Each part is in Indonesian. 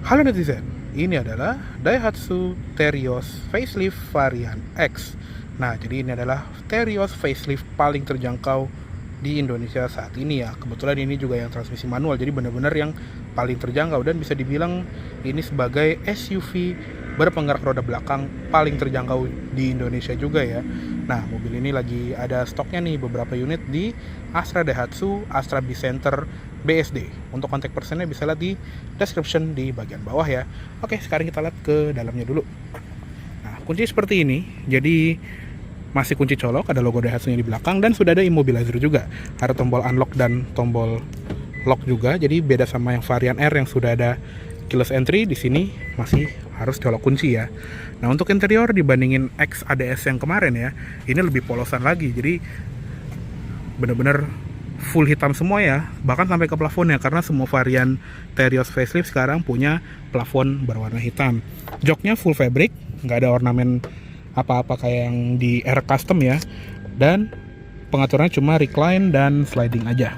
Halo netizen, ini adalah Daihatsu Terios Facelift Varian X. Nah, jadi ini adalah Terios facelift paling terjangkau di Indonesia saat ini ya. Kebetulan ini juga yang transmisi manual, jadi benar-benar yang paling terjangkau dan bisa dibilang ini sebagai SUV berpenggerak roda belakang paling terjangkau di Indonesia juga ya. Nah, mobil ini lagi ada stoknya nih beberapa unit di Astra Daihatsu Astra B-Center BSD. Untuk kontak personnya bisa lihat di description di bagian bawah ya. Oke, sekarang kita lihat ke dalamnya dulu. Nah, kunci seperti ini. Jadi masih kunci colok, ada logo Daihatsu-nya di belakang dan sudah ada immobilizer juga. Ada tombol unlock dan tombol lock juga. Jadi beda sama yang varian R yang sudah ada keyless entry, di sini masih harus colok kunci ya. Nah, untuk interior dibandingin X ADS yang kemarin ya, ini lebih polosan lagi. Jadi bener-bener full hitam semua ya, bahkan sampai ke plafonnya, karena semua varian Terios facelift sekarang punya plafon berwarna hitam. Joknya full fabric, nggak ada ornamen apa-apa kayak yang di R Custom ya, dan pengaturannya cuma recline dan sliding aja,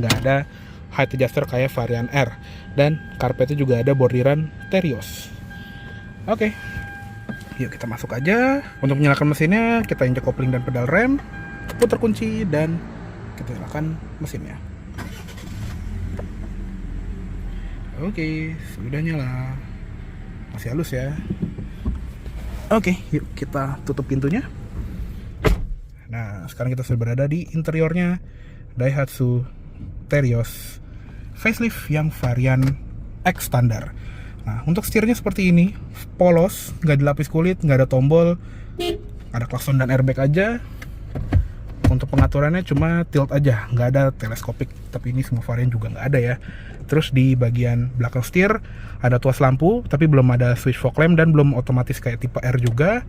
nggak ada height adjuster kayak varian R, dan karpetnya juga ada bordiran Terios. Oke, yuk kita masuk aja. Untuk menyalakan mesinnya, kita injak kopling dan pedal rem, putar kunci, dan kita nyalakan mesinnya. Oke, sudah nyala. Masih halus ya. Oke, yuk kita tutup pintunya. Nah, sekarang kita sudah berada di interiornya Daihatsu Terios facelift yang varian X standar. Nah, untuk setirnya seperti ini, polos, nggak dilapis kulit, nggak ada tombol, ada klakson dan airbag aja. Untuk pengaturannya cuma tilt aja, nggak ada teleskopik, tapi ini semua varian juga nggak ada ya. Terus di bagian belakang setir ada tuas lampu, tapi belum ada switch fog lamp dan belum otomatis kayak tipe R juga.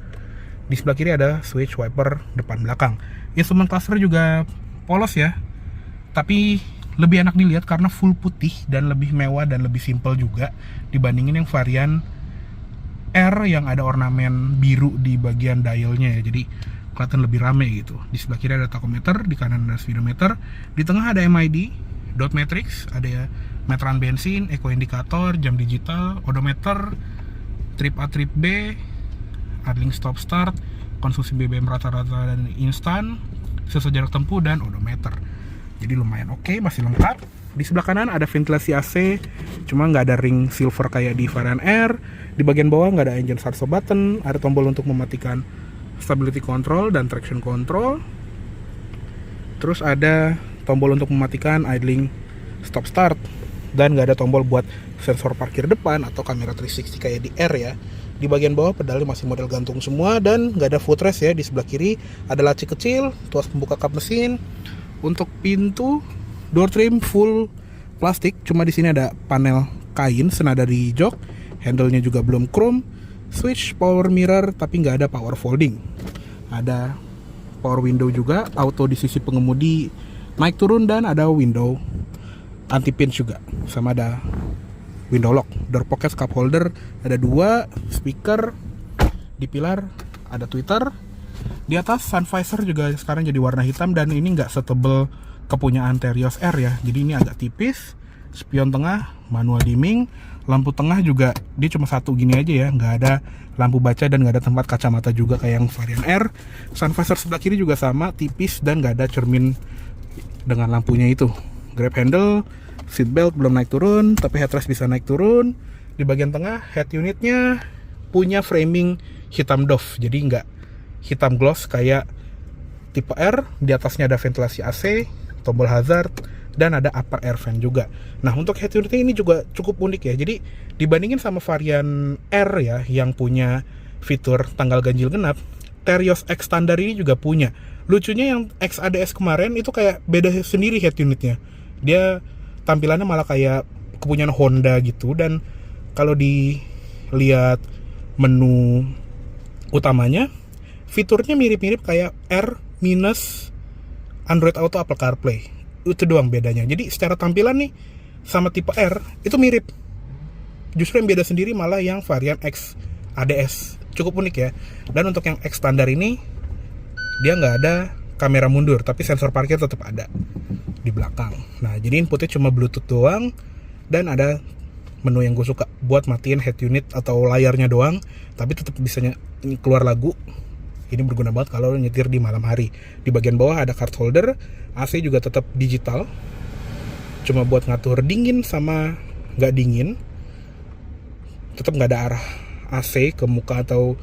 Di sebelah kiri ada switch wiper depan belakang. Instrumen cluster juga polos ya, tapi lebih enak dilihat karena full putih dan lebih mewah dan lebih simple juga dibandingin yang varian R yang ada ornamen biru di bagian dialnya ya. Jadi kelihatan lebih rame gitu. Di sebelah kiri ada tachometer, di kanan ada speedometer, di tengah ada MID, dot matrix, ada meteran bensin, eco indikator, jam digital, odometer, trip A, trip B, idling stop start, konsumsi BBM rata-rata dan instan, sensor jarak tempuh, dan odometer. Jadi lumayan oke, masih lengkap. Di sebelah kanan ada ventilasi AC, cuma nggak ada ring silver kayak di varian R. Di bagian bawah nggak ada engine start stop button, ada tombol untuk mematikan stability control dan traction control. Terus ada tombol untuk mematikan idling stop start, dan nggak ada tombol buat sensor parkir depan atau kamera 360 kayak di R ya. Di bagian bawah pedalnya masih model gantung semua dan nggak ada footrest ya. Di sebelah kiri ada laci kecil, tuas pembuka kap mesin. Untuk pintu, door trim full plastik, cuma di sini ada panel kain senada di jok. Handle-nya juga belum chrome. Switch power mirror tapi nggak ada power folding. Ada power window juga, auto di sisi pengemudi naik turun, dan ada window anti pinch juga, sama ada window lock. Door pocket cup holder ada 2, speaker di pilar ada tweeter. Di atas sun visor juga sekarang jadi warna hitam dan ini nggak setebel kepunyaan Terios R ya. Jadi ini agak tipis. Spion tengah manual dimming, lampu tengah juga dia cuma satu gini aja ya, nggak ada lampu baca dan nggak ada tempat kacamata juga kayak yang varian R. Sun visor sebelah kiri juga sama, tipis dan nggak ada cermin dengan lampunya itu. Grab handle, seat belt belum naik turun, tapi headrest bisa naik turun. Di bagian tengah head unitnya punya framing hitam doff, jadi nggak hitam gloss kayak tipe R. Di atasnya ada ventilasi AC, tombol hazard, dan ada upper air fan juga. Nah, untuk head unitnya ini juga cukup unik ya. Jadi dibandingin sama varian R ya yang punya fitur tanggal ganjil genap, Terios X standar ini juga punya. Lucunya yang X ADS kemarin itu kayak beda sendiri head unitnya. Dia tampilannya malah kayak kepunyaan Honda gitu, dan kalau dilihat menu utamanya, fiturnya mirip-mirip kayak R minus Android Auto, Apple CarPlay. Itu doang bedanya. Jadi secara tampilan nih sama tipe R itu mirip. Justru yang beda sendiri malah yang varian X ADS. Cukup unik ya. Dan untuk yang X standar ini dia nggak ada kamera mundur, tapi sensor parkir tetap ada di belakang. Nah, jadi inputnya cuma Bluetooth doang dan ada menu yang gue suka, buat matiin head unit atau layarnya doang tapi tetap bisa keluar lagu. Ini berguna banget kalau nyetir di malam hari. Di bagian bawah ada card holder, AC juga tetap digital, cuma buat ngatur dingin sama nggak dingin. Tetap nggak ada arah AC ke muka atau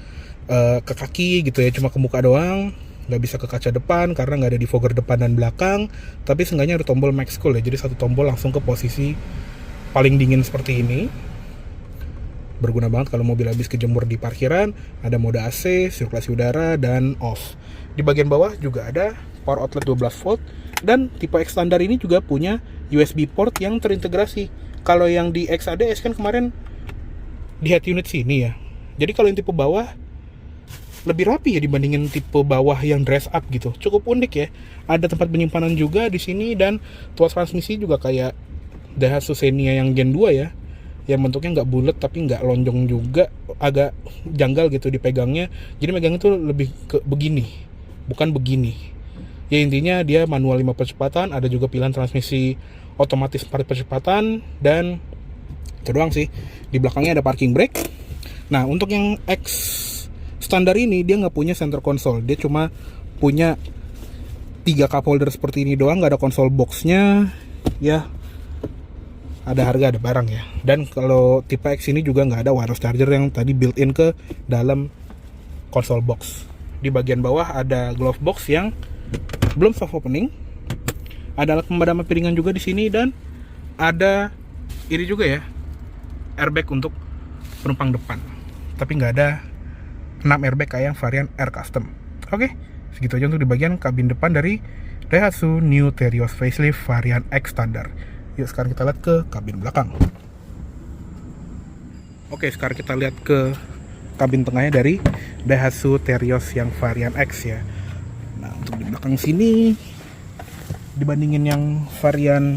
ke kaki gitu ya, cuma ke muka doang. Nggak bisa ke kaca depan karena nggak ada defogger depan dan belakang. Tapi seenggaknya ada tombol max cool ya, jadi satu tombol langsung ke posisi paling dingin seperti ini. Berguna banget kalau mobil habis kejemur di parkiran. Ada mode AC, sirkulasi udara, dan off. Di bagian bawah juga ada power outlet 12 volt. Dan tipe X standar ini juga punya USB port yang terintegrasi. Kalau yang di XADS kan kemarin di head unit sini ya. Jadi kalau yang tipe bawah lebih rapi ya dibandingin tipe bawah yang dress up gitu. Cukup unik ya. Ada tempat penyimpanan juga di sini, dan tuas transmisi juga kayak Daihatsu Xenia yang Gen 2 ya. Yang bentuknya nggak bulat tapi nggak lonjong juga, agak janggal gitu dipegangnya. Jadi megangnya tuh lebih ke begini, bukan begini. Ya intinya dia manual 5 percepatan, ada juga pilihan transmisi otomatis 4 percepatan, dan itu doang sih. Di belakangnya ada parking brake. Nah, untuk yang X standar ini dia nggak punya center console, dia cuma punya 3 cup holder seperti ini doang, nggak ada konsol boxnya. Ya, ada harga ada barang ya. Dan kalau tipe X ini juga nggak ada wireless charger yang tadi built-in ke dalam konsol box. Di bagian bawah ada glove box yang belum soft opening. Ada alat pemadam piringan juga di sini, dan ada ini juga ya, airbag untuk penumpang depan. Tapi nggak ada 6 airbag kayak yang varian Air Custom. Oke, segitu aja untuk di bagian kabin depan dari Daihatsu New Terios Facelift varian X Standard. Yuk sekarang kita lihat ke kabin belakang. Oke, sekarang kita lihat ke kabin tengahnya dari Daihatsu Terios yang varian X ya. Nah, untuk di belakang sini dibandingin yang varian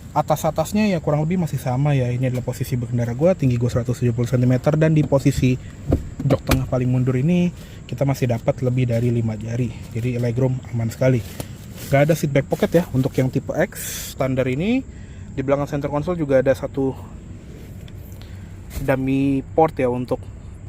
atas-atasnya ya kurang lebih masih sama ya. Ini adalah posisi berkendara gue, tinggi gue 170 cm, dan di posisi jok tengah paling mundur ini kita masih dapat lebih dari 5 jari. Jadi legroom aman sekali. Gak ada seat back pocket ya untuk yang tipe X standar ini. Di belakang center console juga ada satu dummy port ya untuk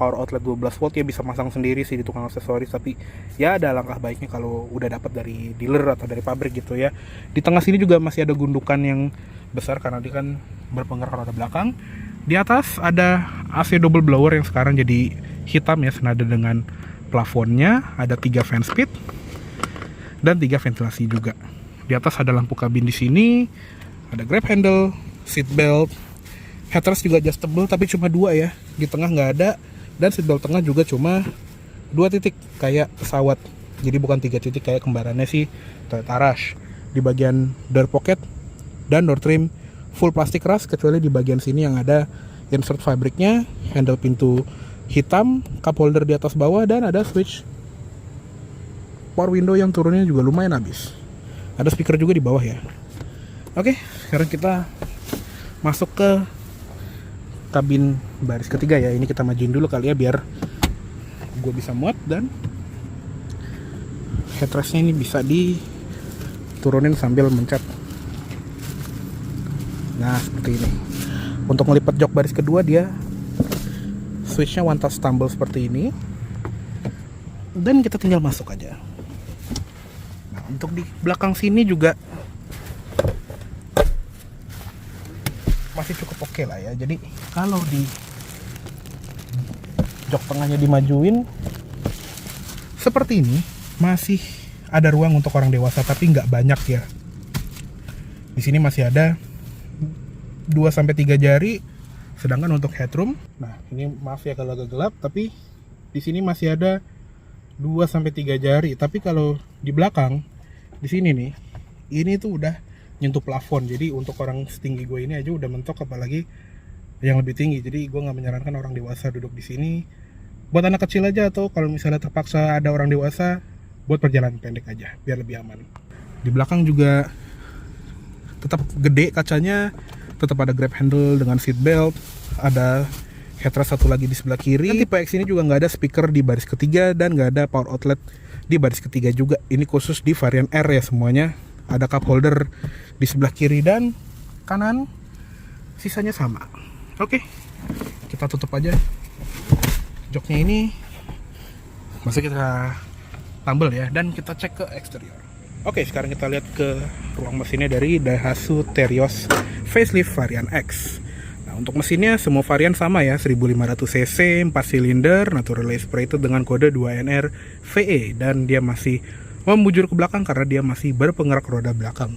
power outlet 12 volt ya, bisa masang sendiri sih di tukang aksesoris, tapi ya ada langkah baiknya kalau udah dapat dari dealer atau dari pabrik gitu ya. Di tengah sini juga masih ada gundukan yang besar karena dia kan berpenggerak roda belakang. Di atas ada AC double blower yang sekarang jadi hitam ya, senada dengan plafonnya. Ada 3 fan speed dan 3 ventilasi juga. Di atas ada lampu kabin di sini, ada grab handle, seat belt, headrest juga adjustable tapi cuma 2 ya. Di tengah nggak ada. Dan seatbelt tengah juga cuma 2 titik kayak pesawat. Jadi bukan 3 titik kayak kembarannya sih Toyota Rush. Di bagian door pocket dan door trim full plastik ras, kecuali di bagian sini yang ada insert fabriknya. Handle pintu hitam, cup holder di atas bawah, dan ada switch power window yang turunnya juga lumayan habis. Ada speaker juga di bawah ya. Oke, sekarang kita masuk ke kabin baris ketiga ya. Ini kita majuin dulu kali ya biar gue bisa muat, dan headrestnya ini bisa diturunin sambil mencet. Nah seperti ini. Untuk melipat jok baris kedua dia switchnya one touch tumble seperti ini, dan kita tinggal masuk aja. Nah, untuk di belakang sini juga masih cukup oke lah ya. Jadi kalau di jok tengahnya dimajuin seperti ini, masih ada ruang untuk orang dewasa tapi nggak banyak ya. Di sini masih ada 2-3 jari. Sedangkan untuk headroom, nah ini maaf ya kalau agak gelap, tapi di sini masih ada 2-3 jari. Tapi kalau di belakang di sini nih, ini tuh udah nyentuh plafon. Jadi untuk orang setinggi gue ini aja udah mentok, apalagi yang lebih tinggi. Jadi gue nggak menyarankan orang dewasa duduk di sini. Buat anak kecil aja, atau kalau misalnya terpaksa ada orang dewasa, buat perjalanan pendek aja biar lebih aman. Di belakang juga tetap gede kacanya, tetap ada grab handle dengan seat belt, ada headrest satu lagi di sebelah kiri. Dan tipe X ini juga nggak ada speaker di baris ketiga, dan nggak ada power outlet di baris ketiga juga. Ini khusus di varian R ya semuanya. Ada cup holder di sebelah kiri dan kanan, sisanya sama. Oke, kita tutup aja joknya ini, masih kita tambal ya, dan kita cek ke eksterior. Oke, sekarang kita lihat ke ruang mesinnya dari Daihatsu Terios Facelift varian X. Nah, untuk mesinnya semua varian sama ya, 1500 cc, 4 silinder, naturally aspirated dengan kode 2NR VE, dan dia masih membujur ke belakang karena dia masih berpenggerak roda belakang.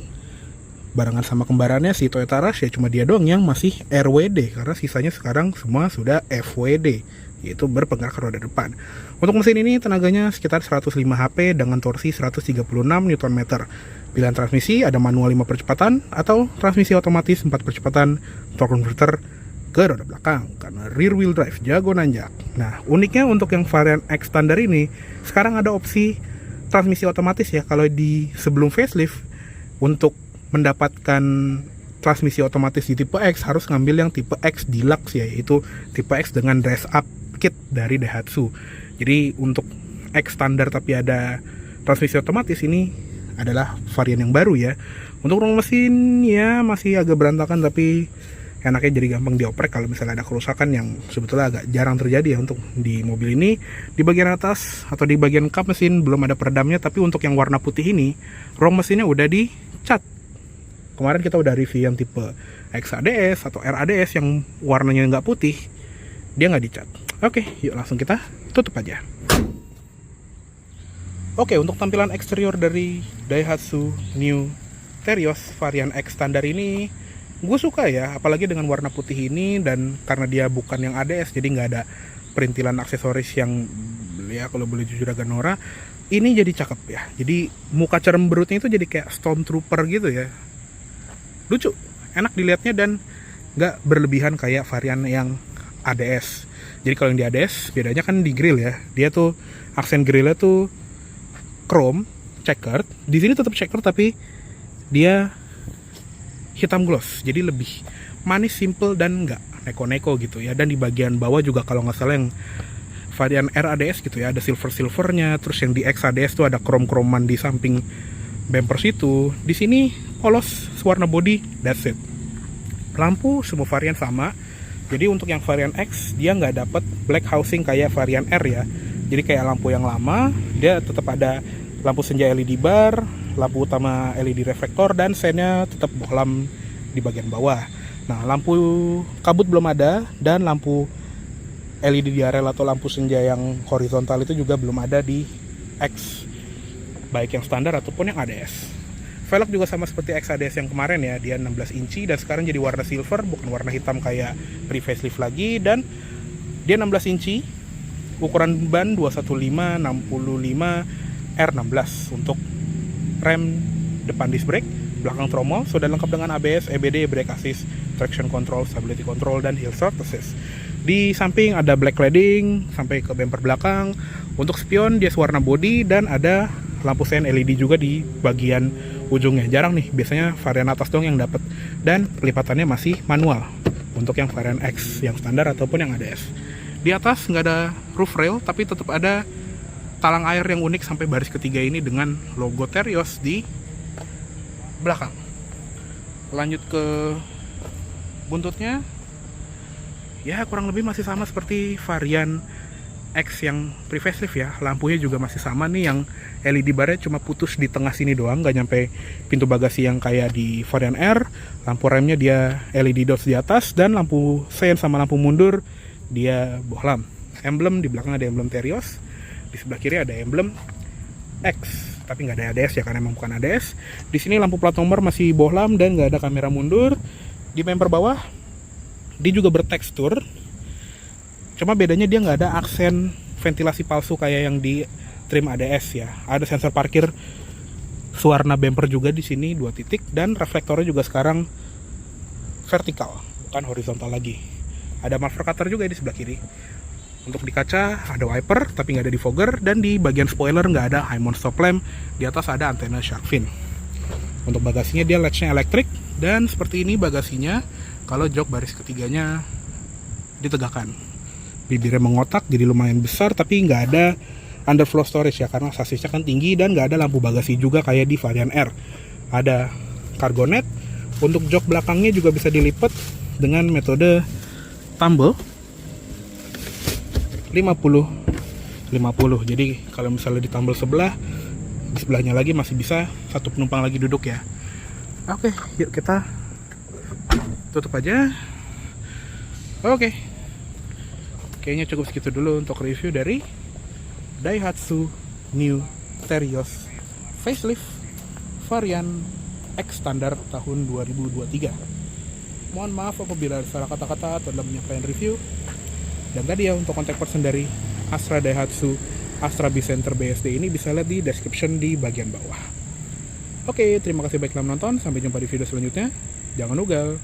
Barengan sama kembarannya si Toyota Rush, ya cuma dia doang yang masih RWD, karena sisanya sekarang semua sudah FWD, yaitu berpenggerak roda depan. Untuk mesin ini tenaganya sekitar 105 HP dengan torsi 136 Nm. Pilihan transmisi ada manual 5 percepatan atau transmisi otomatis 4 percepatan, torque converter ke roda belakang karena rear wheel drive jago nanjak. Nah, uniknya untuk yang varian X standar ini sekarang ada opsi transmisi otomatis ya. Kalau di sebelum facelift, untuk mendapatkan transmisi otomatis di tipe X harus ngambil yang tipe X Deluxe ya, yaitu tipe X dengan dress up kit dari Daihatsu. Jadi untuk X standar tapi ada transmisi otomatis, ini adalah varian yang baru ya. Untuk ruang mesin ya masih agak berantakan, tapi enaknya jadi gampang dioprek kalau misalnya ada kerusakan yang sebetulnya agak jarang terjadi ya untuk di mobil ini. Di bagian atas atau di bagian kap mesin belum ada peredamnya, tapi untuk yang warna putih ini ruang mesinnya udah dicat. Kemarin kita udah review yang tipe XADS atau RADS yang warnanya nggak putih, dia nggak dicat. Oke, yuk langsung kita tutup aja. Oke, untuk tampilan eksterior dari Daihatsu New Terios varian X standar ini gue suka ya, apalagi dengan warna putih ini, dan karena dia bukan yang ADS jadi nggak ada perintilan aksesoris yang ya kalau boleh jujur agak norak. Ini jadi cakep ya, jadi muka ceremberutnya itu jadi kayak Stormtrooper gitu ya, lucu, enak dilihatnya dan nggak berlebihan kayak varian yang ADS. Jadi kalau yang di ADS bedanya kan di grill ya, dia tuh aksen grillnya tuh chrome checkered, di sini tetap checkered tapi dia hitam gloss, jadi lebih manis, simple dan nggak neko-neko gitu ya. Dan di bagian bawah juga kalau nggak salah yang varian RADS gitu ya, ada silvernya, terus yang di XADS tuh ada krom-kroman di samping bumper situ. Di sini polos warna body, that's it. Lampu semua varian sama. Jadi untuk yang varian X dia nggak dapat black housing kayak varian R ya. Jadi kayak lampu yang lama dia tetap ada lampu senja LED bar, lampu utama LED reflektor, dan sennya tetap bohlam di bagian bawah. Nah, lampu kabut belum ada, dan lampu LED diarel atau lampu senja yang horizontal itu juga belum ada di X, baik yang standar ataupun yang ADS. Velg juga sama seperti XADS yang kemarin ya, dia 16 inci dan sekarang jadi warna silver, bukan warna hitam kayak pre-facelift lagi. Dan dia 16 inci, ukuran ban 215 65 R16 untuk rem depan disc brake, belakang tromol, sudah lengkap dengan ABS, EBD, brake assist, traction control, stability control, dan hill start assist. Di samping ada black cladding sampai ke bumper belakang. Untuk spion dia warna body dan ada lampu sen LED juga di bagian ujungnya. Jarang nih, biasanya varian atas dong yang dapat, dan pelipatannya masih manual untuk yang varian X yang standar ataupun yang ADS. Di atas nggak ada roof rail, tapi tetap ada talang air yang unik sampai baris ketiga ini dengan logo Terios di belakang. Lanjut ke buntutnya, ya kurang lebih masih sama seperti varian X yang pre-facelift ya. Lampunya juga masih sama nih, yang LED barnya cuma putus di tengah sini doang, nggak nyampe pintu bagasi yang kayak di varian R. Lampu remnya dia LED dots di atas, dan lampu sen sama lampu mundur dia bohlam. Emblem di belakang ada emblem Terios, di sebelah kiri ada emblem X, tapi nggak ada ADS ya karena emang bukan ADS. Di sini lampu plat nomor masih bohlam dan nggak ada kamera mundur. Di bumper bawah dia juga bertekstur, cuma bedanya dia nggak ada aksen ventilasi palsu kayak yang di trim ADS ya. Ada sensor parkir warna bumper juga di sini 2 titik, dan reflektornya juga sekarang vertikal bukan horizontal lagi. Ada marker cutter juga di sebelah kiri. Untuk di kaca ada wiper tapi nggak ada defogger, dan di bagian spoiler nggak ada high mount stop lamp. Di atas ada antena shark fin. Untuk bagasinya dia latchnya elektrik, dan seperti ini bagasinya kalau jok baris ketiganya ditegakkan. Bibirnya mengotak jadi lumayan besar, tapi nggak ada underfloor storage ya karena sasisnya kan tinggi, dan nggak ada lampu bagasi juga kayak di varian R. Ada cargo net. Untuk jok belakangnya juga bisa dilipat dengan metode tumble 50. Jadi kalau misalnya di tumble sebelah, di sebelahnya lagi masih bisa satu penumpang lagi duduk ya. Oke, yuk kita tutup aja. Oke, kayaknya cukup segitu dulu untuk review dari Daihatsu New Terios facelift varian X standar tahun 2023. Mohon maaf apabila ada salah kata-kata atau dalam menyampaikan review. Dan tadi ya, untuk kontak person dari Astra Daihatsu Astra B-Center BSD ini bisa lihat di description di bagian bawah. Oke, terima kasih baik telah menonton. Sampai jumpa di video selanjutnya. Jangan ugal.